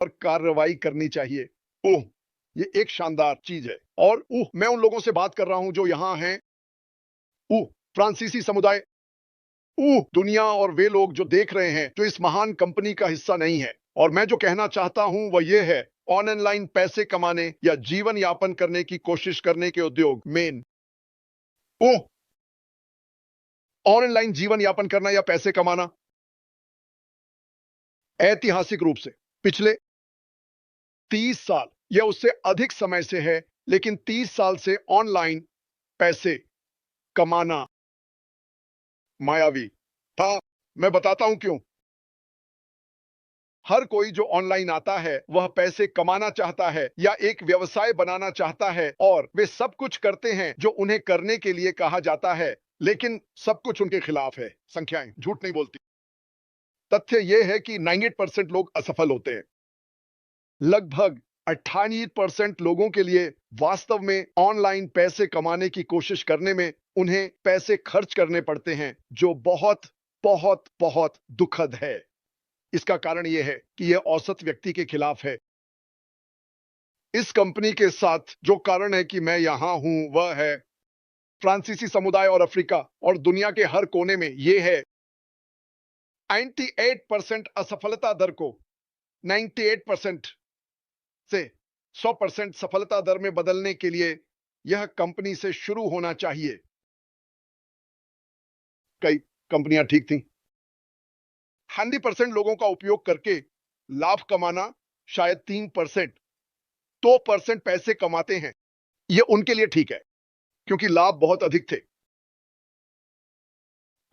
पर कार्रवाई करनी चाहिए। ओह, ये एक शानदार चीज है। और मैं उन लोगों से बात कर रहा हूं जो यहां हैं। फ्रांसीसी समुदाय, दुनिया और वे लोग जो देख रहे हैं जो इस महान कंपनी का हिस्सा नहीं है। और मैं जो कहना चाहता हूं वह यह है, ऑनलाइन पैसे कमाने या जीवन यापन करने की कोशिश करने के उद्योग मेन ओह ऑनलाइन जीवन यापन करना या पैसे कमाना ऐतिहासिक रूप से पिछले 30 साल या उससे अधिक समय से है, लेकिन 30 साल से ऑनलाइन पैसे कमाना मायावी था। मैं बताता हूं क्यों। हर कोई जो ऑनलाइन आता है वह पैसे कमाना चाहता है या एक व्यवसाय बनाना चाहता है, और वे सब कुछ करते हैं जो उन्हें करने के लिए कहा जाता है, लेकिन सब कुछ उनके खिलाफ है। संख्याएं झूठ नहीं बोलती। तथ्य यह है कि 98% लोग असफल होते हैं। लगभग 98% लोगों के लिए वास्तव में ऑनलाइन पैसे कमाने की कोशिश करने में उन्हें पैसे खर्च करने पड़ते हैं, जो बहुत बहुत बहुत दुखद है। इसका कारण यह है कि यह औसत व्यक्ति के खिलाफ है। इस कंपनी के साथ जो कारण है कि मैं यहां हूं वह है फ्रांसीसी समुदाय और अफ्रीका और दुनिया के हर कोने में यह है 98% असफलता दर को 98% से 100% सफलता दर में बदलने के लिए यह कंपनी से शुरू होना चाहिए। कई कंपनियां ठीक थीं। 100% लोगों का उपयोग करके लाभ कमाना शायद 3%, 2% पैसे कमाते हैं। यह उनके लिए ठीक है क्योंकि लाभ बहुत अधिक थे।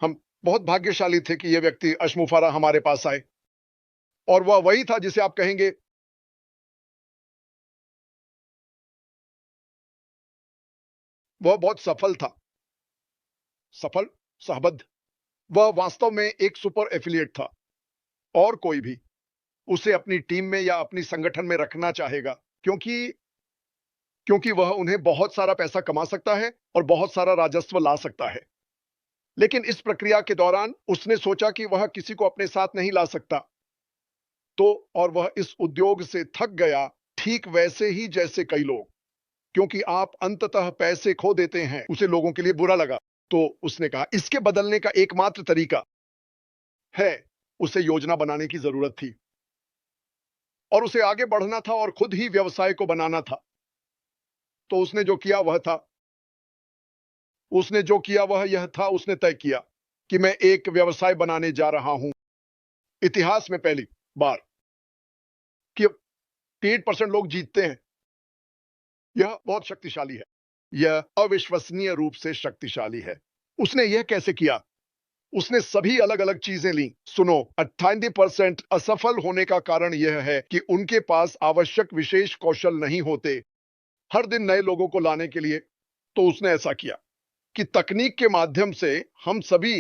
हम बहुत भाग्यशाली थे कि यह व्यक्ति अशमुफारा हमारे पास आए, और वह वही था जिसे आप कहेंगे वह बहुत सफल था। सफल, सहबद्ध। वह वास्तव में एक सुपर एफिलिएट था, और कोई भी उसे अपनी टीम में या अपनी संगठन में रखना चाहेगा क्योंकि क्योंकि वह उन्हें बहुत सारा पैसा कमा सकता है और बहुत सारा राजस्व ला सकता है। लेकिन इस प्रक्रिया के दौरान उसने सोचा कि वह किसी को अपने साथ नहीं ला सकता, तो और वह इस उद्योग से थक गया, ठीक वैसे ही जैसे कई लोग। क्योंकि आप अंततः पैसे खो देते हैं, उसे लोगों के लिए बुरा लगा। तो उसने कहा इसके बदलने का एकमात्र तरीका है, उसे योजना बनाने की जरूरत थी, और उसे आगे बढ़ना था और खुद ही व्यवसाय को बनाना था। तो उसने जो किया वह यह था, उसने तय किया कि मैं एक व्यवसाय बनाने जा रहा हूं। इतिहास में पहली बार कि 8% लोग जीतते हैं। यह बहुत शक्तिशाली है। यह अविश्वसनीय रूप से शक्तिशाली है। उसने यह कैसे किया? उसने सभी अलग अलग चीजें ली। सुनो, 98% असफल होने का कारण यह है कि उनके पास आवश्यक विशेष कौशल नहीं होते हर दिन नए लोगों को लाने के लिए। तो उसने ऐसा किया कि तकनीक के माध्यम से हम सभी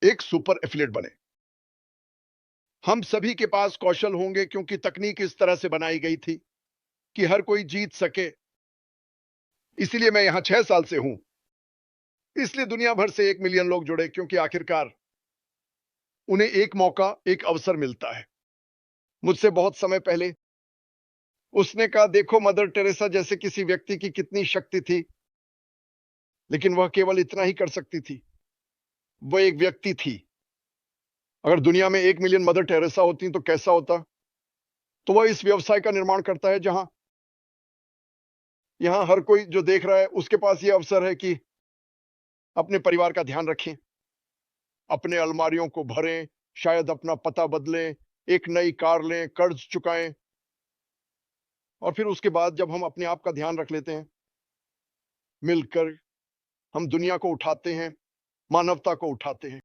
एक सुपर एफिलिएट बने। हम सभी के पास कौशल होंगे क्योंकि तकनीक इस तरह से बनाई गई थी कि हर कोई जीत सके। इसीलिए मैं यहां 6 साल से हूं। इसलिए दुनिया भर से 1 मिलियन लोग जुड़े, क्योंकि आखिरकार उन्हें एक मौका, एक अवसर मिलता है। मुझसे बहुत समय पहले उसने कहा, देखो मदर टेरेसा जैसे किसी व्यक्ति की कितनी शक्ति थी, लेकिन वह केवल इतना ही कर सकती थी। वह एक व्यक्ति थी। अगर दुनिया में 1 मिलियन मदर टेरेसा होती तो कैसा होता? तो वह इस व्यवसाय का निर्माण करता है जहां यहां हर कोई जो देख रहा है उसके पास यह अवसर है कि अपने परिवार का ध्यान रखें, अपने अलमारियों को भरें, शायद अपना पता बदलें, एक नई कार लें, कर्ज चुकाएं, और फिर उसके बाद जब हम अपने आप का ध्यान रख लेते हैं, मिलकर हम दुनिया को उठाते हैं, मानवता को उठाते हैं।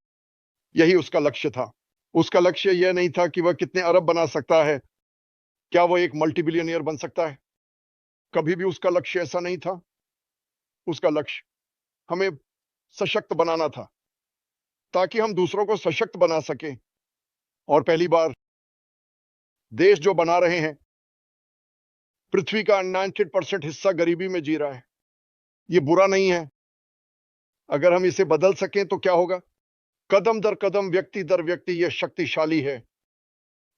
यही उसका लक्ष्य था। उसका लक्ष्य यह नहीं था कि वह कितने अरब बना सकता है, क्या वह एक मल्टी बिलियनियर बन सकता है। कभी भी उसका लक्ष्य ऐसा नहीं था। उसका लक्ष्य हमें सशक्त बनाना था, ताकि हम दूसरों को सशक्त बना सकें। और पहली बार देश जो बना रहे हैं, पृथ्वी का 98% हिस्सा गरीबी में जी रहा है। ये बुरा नहीं है। अगर हम इसे बदल सकें तो क्या होगा? कदम दर कदम, व्यक्ति दर व्यक्ति, यह शक्तिशाली है।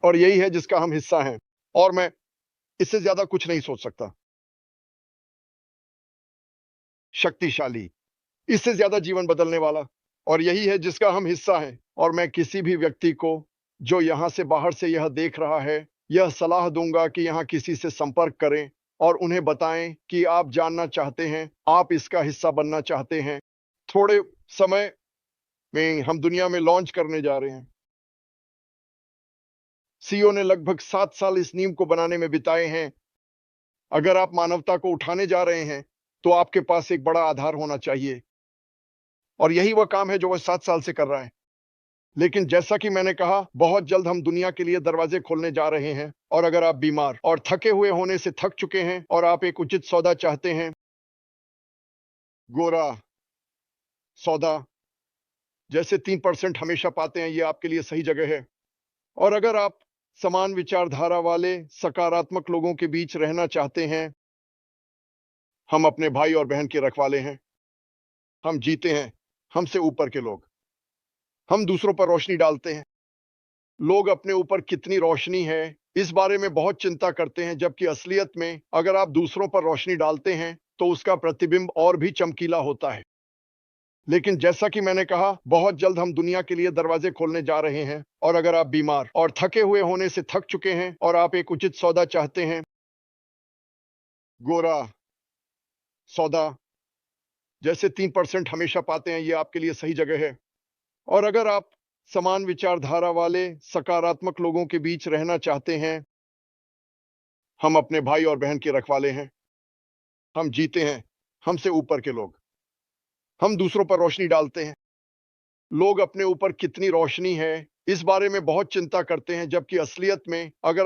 और यही है जिसका हम हिस्सा हैं, और मैं इससे ज्यादा कुछ नहीं सोच सकता। शक्तिशाली, इससे ज्यादा जीवन बदलने वाला, और यही है जिसका हम हिस्सा हैं, और मैं किसी भी व्यक्ति को जो यहां से बाहर से यह देख रहा है, यह सलाह दूंगा कि यहां किसी से संपर्क करें और उन्हें बताएं कि आप जानना चाहते हैं, आप इसका हिस्सा बनना चाहते हैं। थोड़े समय में हम दुनिया में लॉन्च करने जा रहे हैं। सीईओ ने लगभग 7 साल इस नींव को बनाने में बिताए हैं। अगर आप मानवता को उठाने जा रहे हैं, तो आपके पास एक बड़ा आधार होना चाहिए, और यही वह काम है जो वह 7 साल से कर रहा है। लेकिन जैसा कि मैंने कहा, बहुत जल्द हम दुनिया के लिए दरवाजे खोलने जा रहे हैं, और अगर आप बीमार और थके हुए होने से थक चुके हैं और आप एक उचित सौदा चाहते हैं, गोरा सौदा जैसे 3% हमेशा पाते हैं, ये आपके लिए सही जगह है। और अगर आप समान विचारधारा वाले सकारात्मक लोगों के बीच रहना चाहते हैं, हम अपने भाई और बहन के रखवाले हैं। हम जीते हैं, हमसे ऊपर के लोग। हम दूसरों पर रोशनी डालते हैं। लोग अपने ऊपर कितनी रोशनी है इस बारे में बहुत चिंता करते हैं, जबकि असलियत में अगर आप दूसरों पर रोशनी डालते हैं तो उसका प्रतिबिंब और भी चमकीला होता है। लेकिन जैसा कि मैंने कहा, बहुत जल्द हम दुनिया के लिए दरवाजे खोलने जा रहे हैं, और अगर आप बीमार और थके हुए होने से थक चुके हैं और आप एक उचित सौदा चाहते हैं, गोरा सौदा जैसे 3% हमेशा पाते हैं, ये आपके लिए सही जगह है। और अगर आप समान विचारधारा वाले सकारात्मक लोगों के बीच रहना चाहते हैं, हम अपने भाई और बहन के रखवाले हैं। हम जीते हैं, हमसे ऊपर के लोग। हम दूसरों पर रोशनी डालते हैं। लोग अपने ऊपर कितनी रोशनी है इस बारे में बहुत चिंता करते हैं, जबकि असलियत में अगर